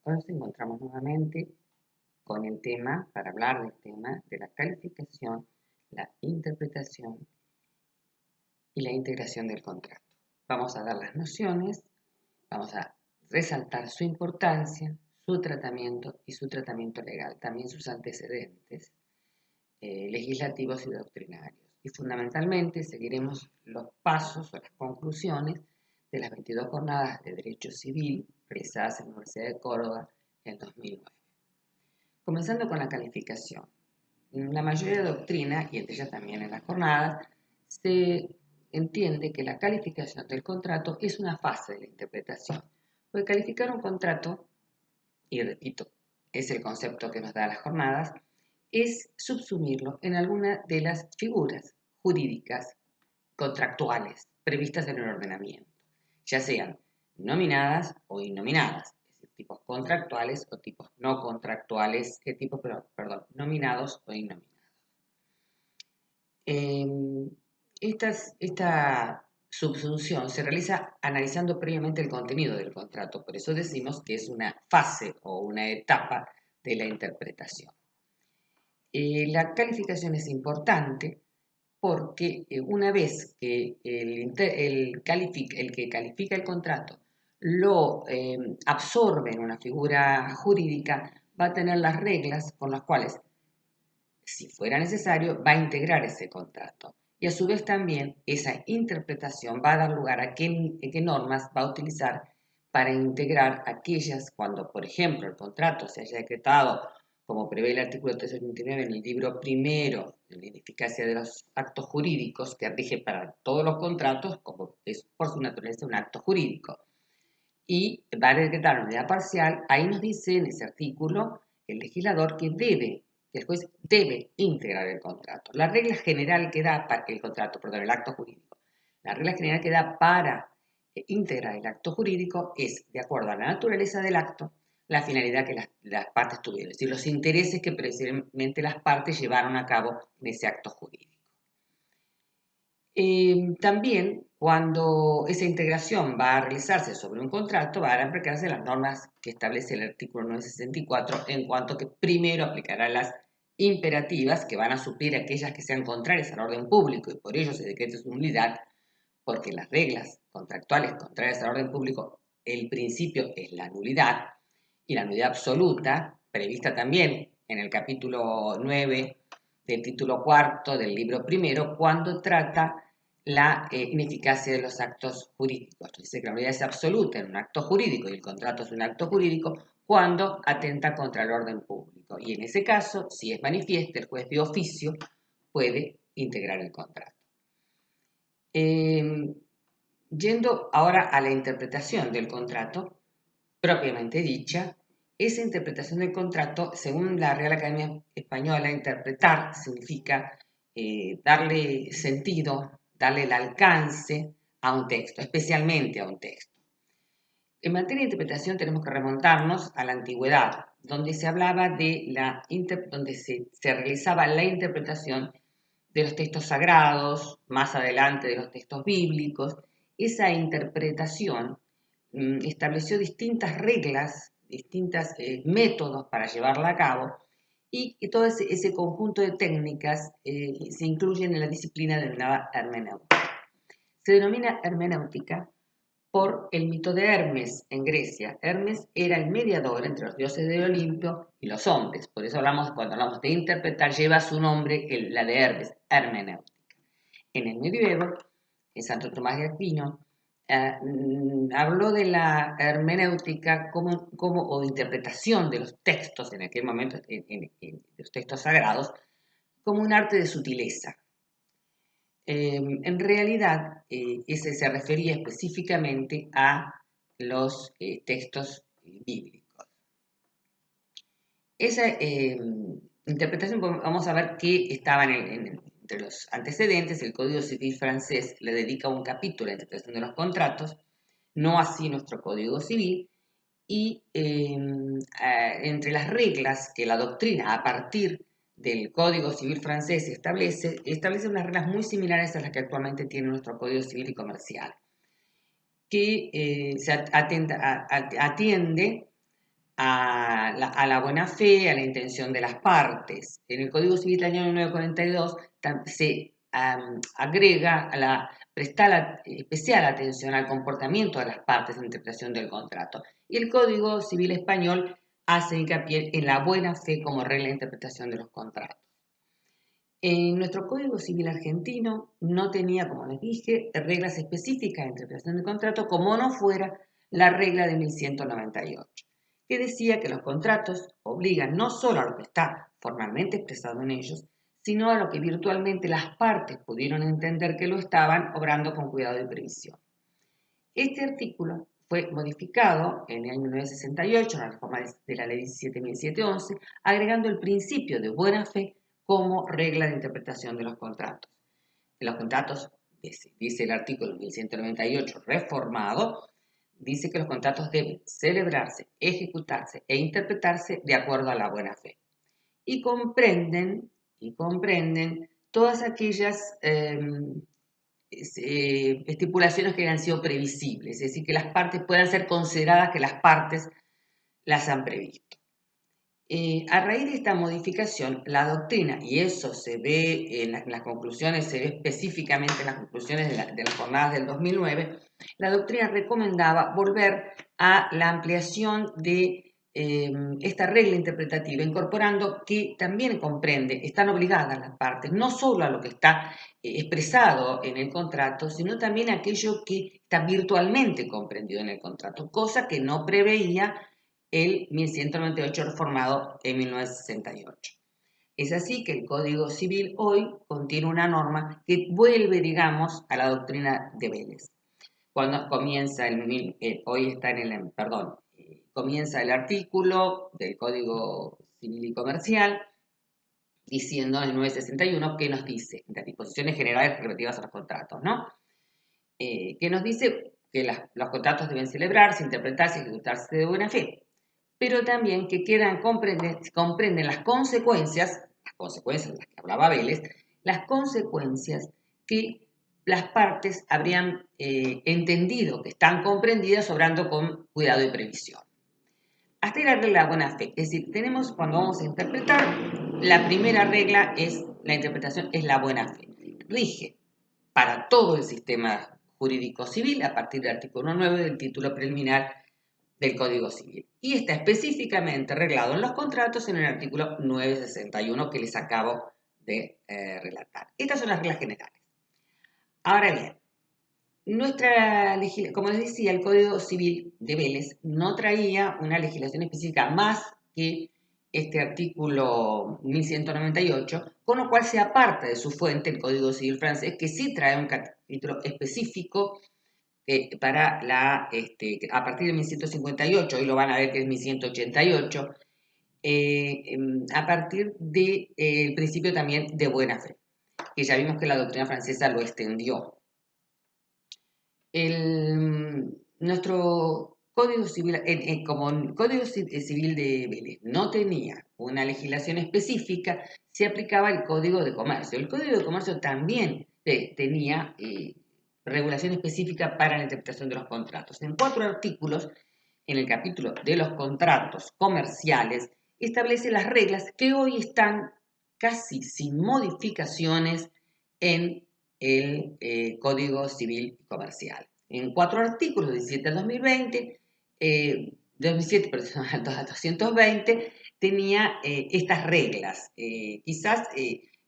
Hoy nos encontramos nuevamente con el tema, para hablar del tema de la calificación, la interpretación y la integración del contrato. Vamos a dar las nociones, vamos a resaltar su importancia, su tratamiento y su tratamiento legal, también sus antecedentes legislativos y doctrinarios. Y fundamentalmente seguiremos los pasos o las conclusiones de las 22 jornadas de Derecho Civil realizadas en la Universidad de Córdoba en 2009. Comenzando con la calificación. En la mayoría de doctrina, y entre ellas también en las jornadas, se entiende que la calificación del contrato es una fase de la interpretación. Porque calificar un contrato, y repito, es el concepto que nos da las jornadas, es subsumirlo en alguna de las figuras jurídicas contractuales previstas en el ordenamiento, ya sean nominadas o innominadas, es decir, tipos contractuales o tipos no contractuales, nominados o innominados. Esta subsunción se realiza analizando previamente el contenido del contrato, por eso decimos que es una fase o una etapa de la interpretación. La calificación es importante porque una vez que el que califica el contrato lo absorbe en una figura jurídica, va a tener las reglas con las cuales, si fuera necesario, va a integrar ese contrato. Y a su vez también esa interpretación va a dar lugar a qué normas va a utilizar para integrar aquellas cuando, por ejemplo, el contrato se haya decretado como prevé el artículo 329 en el libro primero de la ineficacia de los actos jurídicos, que rige para todos los contratos, como es por su naturaleza un acto jurídico, y va a decretar una unidad parcial, ahí nos dice en ese artículo el legislador que el juez debe integrar el contrato. La regla general que da para el acto jurídico, la regla general que da para integrar el acto jurídico es, de acuerdo a la naturaleza del acto, la finalidad que las partes tuvieron, es decir, los intereses que precisamente las partes llevaron a cabo en ese acto jurídico. También, cuando esa integración va a realizarse sobre un contrato, van a aplicarse las normas que establece el artículo 964, en cuanto que primero aplicará las imperativas, que van a suplir aquellas que sean contrarias al orden público, y por ello se decreta su nulidad, porque las reglas contractuales contrarias al orden público, el principio es la nulidad, y la nulidad absoluta, prevista también en el capítulo 9 del título cuarto del libro primero, cuando trata la ineficacia de los actos jurídicos. Dice que la nulidad es absoluta en un acto jurídico y el contrato es un acto jurídico cuando atenta contra el orden público. Y en ese caso, si es manifiesta, el juez de oficio puede integrar el contrato. Yendo ahora a la interpretación del contrato, propiamente dicha, esa interpretación del contrato, según la Real Academia Española, interpretar significa darle sentido, darle el alcance a un texto, especialmente a un texto. En materia de interpretación tenemos que remontarnos a la antigüedad, donde se hablaba de donde se realizaba la interpretación de los textos sagrados, más adelante de los textos bíblicos. Esa interpretación estableció distintas reglas, distintos métodos para llevarla a cabo, y todo ese conjunto de técnicas se incluyen en la disciplina denominada hermenéutica. Se denomina hermenéutica por el mito de Hermes en Grecia. Hermes era el mediador entre los dioses del Olimpo y los hombres. Por eso cuando hablamos de interpretar, lleva su nombre, la de Hermes, hermenéutica. En el medioevo, Santo Tomás de Aquino habló de la hermenéutica o interpretación de los textos en aquel momento, en los textos sagrados, como un arte de sutileza. En realidad, ese se refería específicamente a los textos bíblicos. Esa interpretación, vamos a ver que estaba entre los antecedentes. El Código Civil francés le dedica un capítulo a la interpretación de los contratos, no así nuestro Código Civil, y entre las reglas que la doctrina, a partir del Código Civil francés, establece unas reglas muy similares a las que actualmente tiene nuestro Código Civil y Comercial, que atiende a la buena fe, a la intención de las partes. En el Código Civil del año 1942 se agrega prestar especial atención al comportamiento de las partes en la interpretación del contrato. Y el Código Civil español hace hincapié en la buena fe como regla de interpretación de los contratos. En nuestro Código Civil argentino no tenía, como les dije, reglas específicas de interpretación del contrato, como no fuera la regla de 1198, que decía que los contratos obligan no solo a lo que está formalmente expresado en ellos, sino a lo que virtualmente las partes pudieron entender que lo estaban, obrando con cuidado y previsión. Este artículo fue modificado en el año 1968, en la reforma de la ley 17.711, agregando el principio de buena fe como regla de interpretación de los contratos. En los contratos, dice el artículo 1198 reformado, dice que los contratos deben celebrarse, ejecutarse e interpretarse de acuerdo a la buena fe. Y comprenden todas aquellas estipulaciones que hayan sido previsibles, es decir, que las partes puedan ser consideradas que las partes las han previsto. A raíz de esta modificación, la doctrina, y eso se ve en las conclusiones, se ve específicamente en las conclusiones de las jornadas del 2009, la doctrina recomendaba volver a la ampliación de esta regla interpretativa, incorporando que también comprende, están obligadas las partes, no solo a lo que está expresado en el contrato, sino también a aquello que está virtualmente comprendido en el contrato, cosa que no preveía el 1198 reformado en 1968. Es así que el Código Civil hoy contiene una norma que vuelve, digamos, a la doctrina de Vélez. Cuando comienza comienza el artículo del Código Civil y Comercial diciendo en el 961 que nos dice, las disposiciones generales relativas a los contratos, ¿no? Que nos dice que los contratos deben celebrarse, interpretarse y ejecutarse de buena fe, pero también que comprenden las consecuencias de las que hablaba Vélez, las consecuencias que las partes habrían entendido que están comprendidas obrando con cuidado y previsión. Hasta ahí la regla de buena fe, es decir, tenemos cuando vamos a interpretar, la primera regla es, la interpretación es la buena fe. Rige para todo el sistema jurídico civil a partir del artículo 9 del título preliminar del Código Civil. Y está específicamente reglado en los contratos en el artículo 961 que les acabo de relatar. Estas son las reglas generales. Ahora bien, como les decía, el Código Civil de Vélez no traía una legislación específica más que este artículo 1198, con lo cual se aparta de su fuente el Código Civil francés, que sí trae un capítulo específico a partir de 1158, hoy lo van a ver que es 1188, a partir del principio también de buena fe, que ya vimos que la doctrina francesa lo extendió. Nuestro Código Civil, como el Código Civil de Vélez no tenía una legislación específica, se aplicaba el Código de Comercio. El Código de Comercio también tenía regulación específica para la interpretación de los contratos. En 4 artículos, en el capítulo de los contratos comerciales, establece las reglas que hoy están casi sin modificaciones en el Código Civil Comercial. En 4 artículos, 17 al 2020, 2007 al 220, tenía estas reglas. Quizás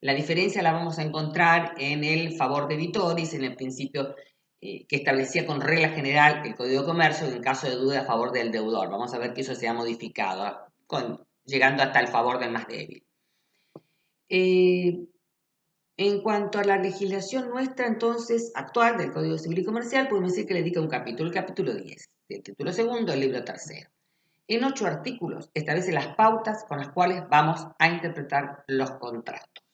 la diferencia la vamos a encontrar en el favor de Vitoris, en el principio que establecía con regla general el Código de Comercio, en caso de duda a favor del deudor. Vamos a ver que eso se ha modificado, llegando hasta el favor del más débil. En cuanto a la legislación nuestra, entonces, actual del Código Civil y Comercial, podemos decir que le dedica un capítulo, el capítulo 10, del título segundo del libro tercero. En 8 artículos establece las pautas con las cuales vamos a interpretar los contratos.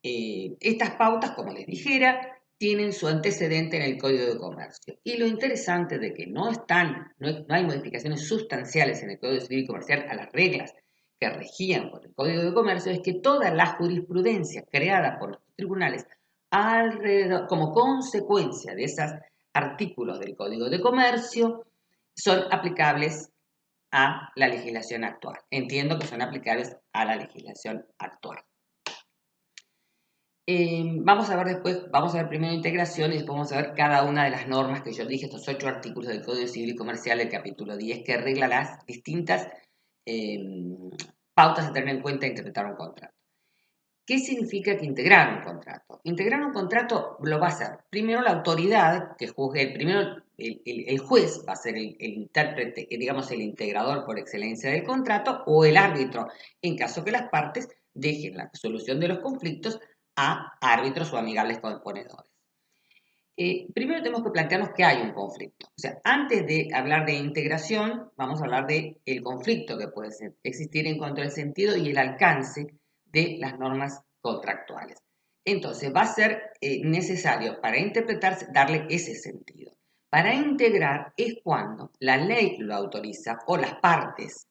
Estas pautas, como les dijera, tienen su antecedente en el Código de Comercio. Y lo interesante de que no hay modificaciones sustanciales en el Código Civil y Comercial a las reglas que regían por el Código de Comercio es que toda la jurisprudencia creada por los tribunales alrededor, como consecuencia de esos artículos del Código de Comercio, son aplicables a la legislación actual. Entiendo que son aplicables a la legislación actual. Vamos a ver primero integración y después vamos a ver cada una de las normas que yo dije, estos 8 artículos del Código Civil y Comercial del capítulo 10 que regla las distintas pautas a tener en cuenta e interpretar un contrato. ¿Qué significa que integrar un contrato? Integrar un contrato lo va a hacer primero la autoridad que juzgue, el juez va a ser el intérprete, digamos el integrador por excelencia del contrato, o el árbitro, en caso que las partes dejen la solución de los conflictos a árbitros o amigables componedores. Primero tenemos que plantearnos que hay un conflicto. O sea, antes de hablar de integración, vamos a hablar del conflicto que puede existir en cuanto al sentido y el alcance de las normas contractuales. Entonces, va a ser necesario para interpretarse darle ese sentido. Para integrar es cuando la ley lo autoriza o las partes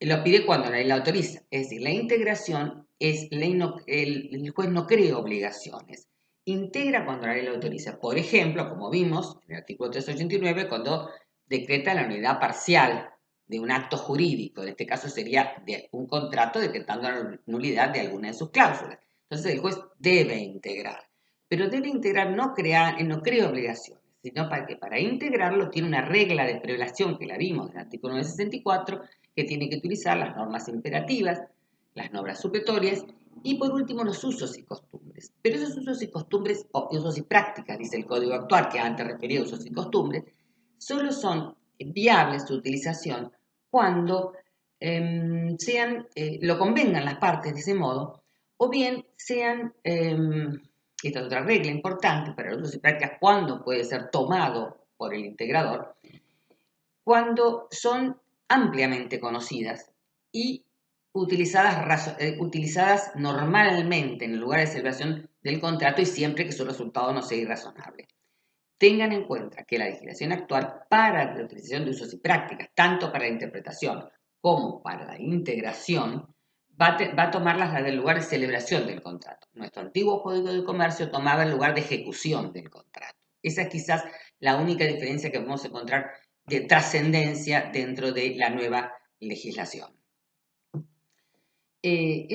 lo pide cuando la ley lo autoriza. Es decir, la integración es el juez no crea obligaciones. Integra cuando la ley lo autoriza. Por ejemplo, como vimos en el artículo 389, cuando decreta la nulidad parcial de un acto jurídico. En este caso sería de un contrato decretando la nulidad de alguna de sus cláusulas. Entonces el juez debe integrar. Pero debe integrar, no crea obligaciones, sino para que para integrarlo tiene una regla de prelación que la vimos en el artículo 964, que tiene que utilizar las normas imperativas, las normas supletorias y por último los usos y costumbres. Pero esos usos y costumbres, o usos y prácticas, dice el Código actual, que antes refería a usos y costumbres, solo son viables su utilización cuando lo convengan las partes de ese modo, o bien sean, esta es otra regla importante para los usos y prácticas, cuando puede ser tomado por el integrador, cuando son ampliamente conocidas y utilizadas normalmente en el lugar de celebración del contrato y siempre que su resultado no sea irrazonable. Tengan en cuenta que la legislación actual para la utilización de usos y prácticas, tanto para la interpretación como para la integración, va a tomar las del lugar de celebración del contrato. Nuestro antiguo Código de Comercio tomaba el lugar de ejecución del contrato. Esa es quizás la única diferencia que vamos a encontrar de trascendencia dentro de la nueva legislación. El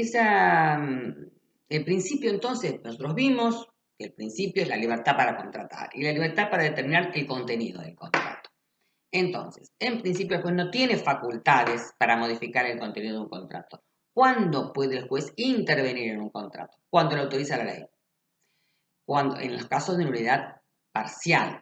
principio entonces, nosotros vimos que el principio es la libertad para contratar y la libertad para determinar el contenido del contrato. Entonces, en principio el juez no tiene facultades para modificar el contenido de un contrato. ¿Cuándo puede el juez intervenir en un contrato? Cuando lo autoriza la ley. En los casos de nulidad parcial.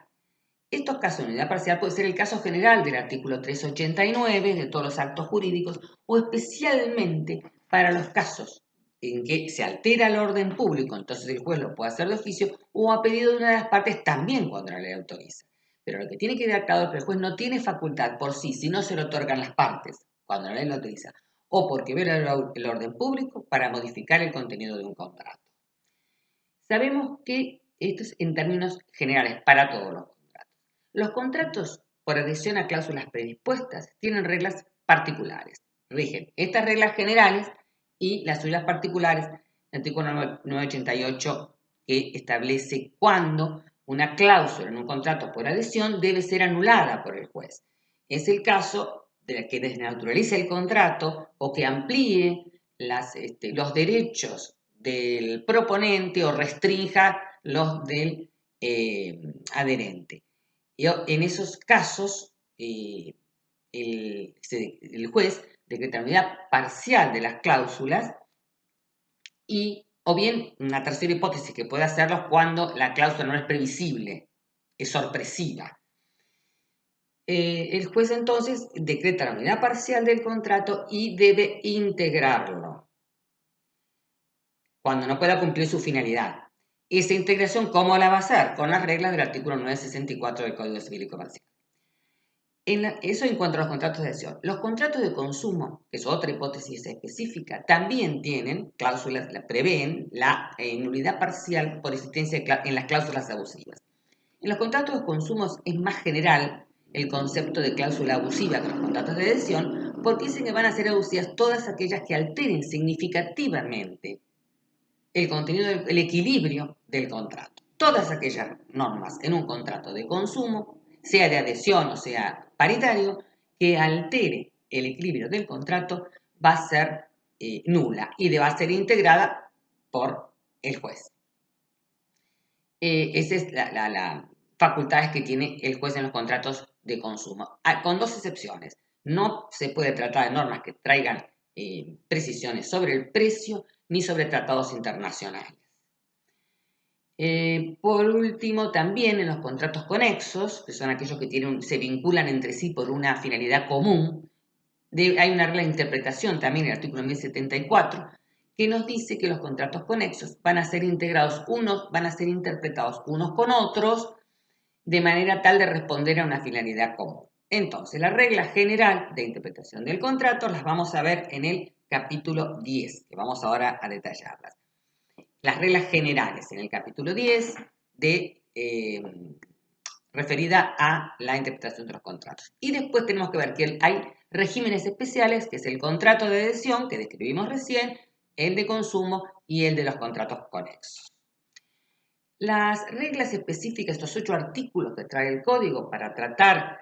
Estos casos de nulidad parcial puede ser el caso general del artículo 389 de todos los actos jurídicos o especialmente para los casos en que se altera el orden público, entonces el juez lo puede hacer de oficio o a pedido de una de las partes también cuando la ley autoriza. Pero lo que tiene que quedar claro es que el juez no tiene facultad por sí, si no se lo otorgan las partes cuando la ley lo autoriza, o porque viola el orden público para modificar el contenido de un contrato. Sabemos que esto es en términos generales para todos los contratos. Los contratos por adhesión a cláusulas predispuestas tienen reglas particulares. Rigen estas reglas generales y las suyas particulares, el artículo 988, que establece cuándo una cláusula en un contrato por adhesión debe ser anulada por el juez. Es el caso de que desnaturalice el contrato o que amplíe los derechos del proponente o restrinja los del adherente. En esos casos, el juez decreta nulidad parcial de las cláusulas o bien una tercera hipótesis que puede hacerlo cuando la cláusula no es previsible, es sorpresiva. El juez entonces decreta la nulidad parcial del contrato y debe integrarlo cuando no pueda cumplir su finalidad. Esa integración, ¿cómo la va a hacer? Con las reglas del artículo 964 del Código Civil y Comercial. Eso en cuanto a los contratos de adhesión. Los contratos de consumo, que es otra hipótesis específica, también tienen cláusulas, prevén la nulidad parcial por existencia en las cláusulas abusivas. En los contratos de consumo es más general el concepto de cláusula abusiva que los contratos de adhesión, porque dicen que van a ser abusivas todas aquellas que alteren significativamente el contenido, el equilibrio del contrato. Todas aquellas normas en un contrato de consumo, sea de adhesión o sea paritario, que altere el equilibrio del contrato va a ser nula y va a ser integrada por el juez. Esa es la facultades que tiene el juez en los contratos de consumo, con dos excepciones. No se puede tratar de normas que traigan precisiones sobre el precio ni sobre tratados internacionales. Por último, también en los contratos conexos, que son aquellos que se vinculan entre sí por una finalidad común, hay una regla de interpretación también en el artículo 1074, que nos dice que los contratos conexos van a ser integrados van a ser interpretados unos con otros de manera tal de responder a una finalidad común. Entonces, la regla general de interpretación del contrato las vamos a ver en el capítulo 10, que vamos ahora a detallarlas. Las reglas generales en el capítulo 10 referida a la interpretación de los contratos. Y después tenemos que ver que hay regímenes especiales, que es el contrato de adhesión, que describimos recién, el de consumo y el de los contratos conexos. Las reglas específicas, estos 8 artículos que trae el código para tratar,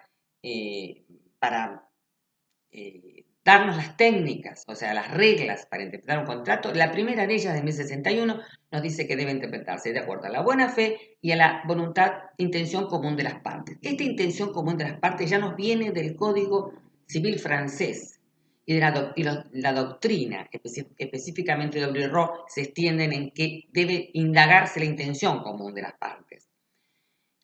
darnos las técnicas, o sea, las reglas para interpretar un contrato, la primera de ellas de 1061 nos dice que debe interpretarse de acuerdo a la buena fe y a la voluntad, intención común de las partes. Esta intención común de las partes ya nos viene del Código Civil francés y de la doctrina, específicamente de Bruyère, se extienden en que debe indagarse la intención común de las partes.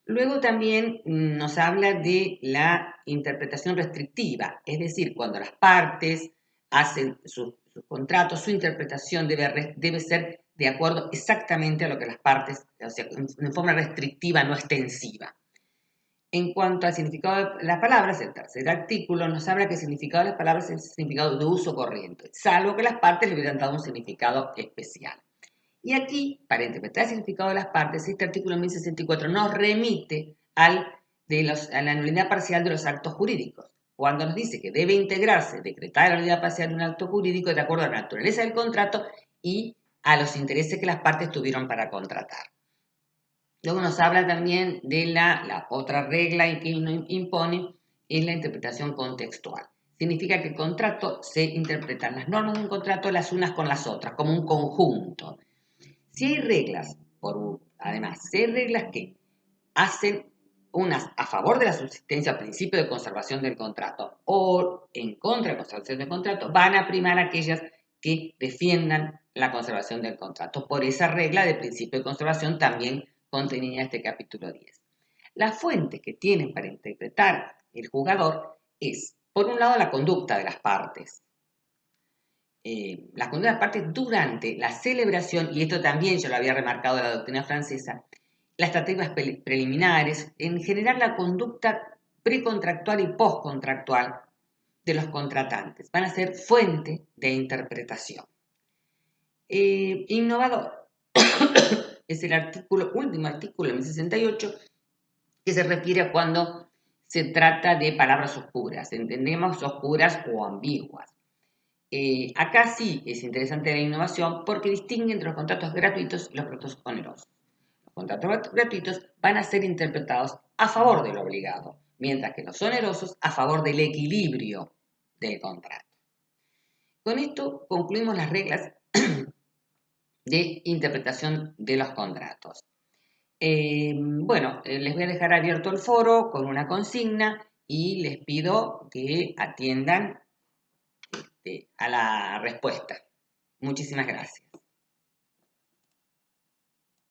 Luego también nos habla de la interpretación restrictiva, es decir, cuando las partes hacen sus contratos, su interpretación debe ser de acuerdo exactamente a lo que las partes, o sea, en forma restrictiva, no extensiva. En cuanto al significado de las palabras, el tercer artículo nos habla que el significado de las palabras es el significado de uso corriente, salvo que las partes le hubieran dado un significado especial. Y aquí, para interpretar el significado de las partes, este artículo 1064 nos remite a la nulidad parcial de los actos jurídicos. Cuando nos dice que debe integrarse, decretar la nulidad parcial de un acto jurídico de acuerdo a la naturaleza del contrato y a los intereses que las partes tuvieron para contratar. Luego nos habla también de la otra regla que impone es la interpretación contextual. Significa que el contrato se interpretan las normas de un contrato las unas con las otras, como un conjunto. Si hay reglas, además, si hay reglas que hacen unas a favor de la subsistencia al principio de conservación del contrato o en contra de la conservación del contrato, van a primar aquellas que defiendan la conservación del contrato. Por esa regla de principio de conservación también contenía este capítulo 10. La fuente que tiene para interpretar el jugador es, por un lado, la conducta de las partes. Las conductas de las partes durante la celebración, y esto también yo lo había remarcado de la doctrina francesa, las tratativas preliminares, en general la conducta precontractual y postcontractual de los contratantes, van a ser fuente de interpretación. Innovador es el último artículo, el 1068, que se refiere a cuando se trata de palabras oscuras, entendemos oscuras o ambiguas. Acá sí es interesante la innovación porque distingue entre los contratos gratuitos y los contratos onerosos. Los contratos gratuitos van a ser interpretados a favor del obligado, mientras que los onerosos a favor del equilibrio del contrato. Con esto concluimos las reglas de interpretación de los contratos. Les voy a dejar abierto el foro con una consigna y les pido que atiendan a la respuesta. Muchísimas gracias.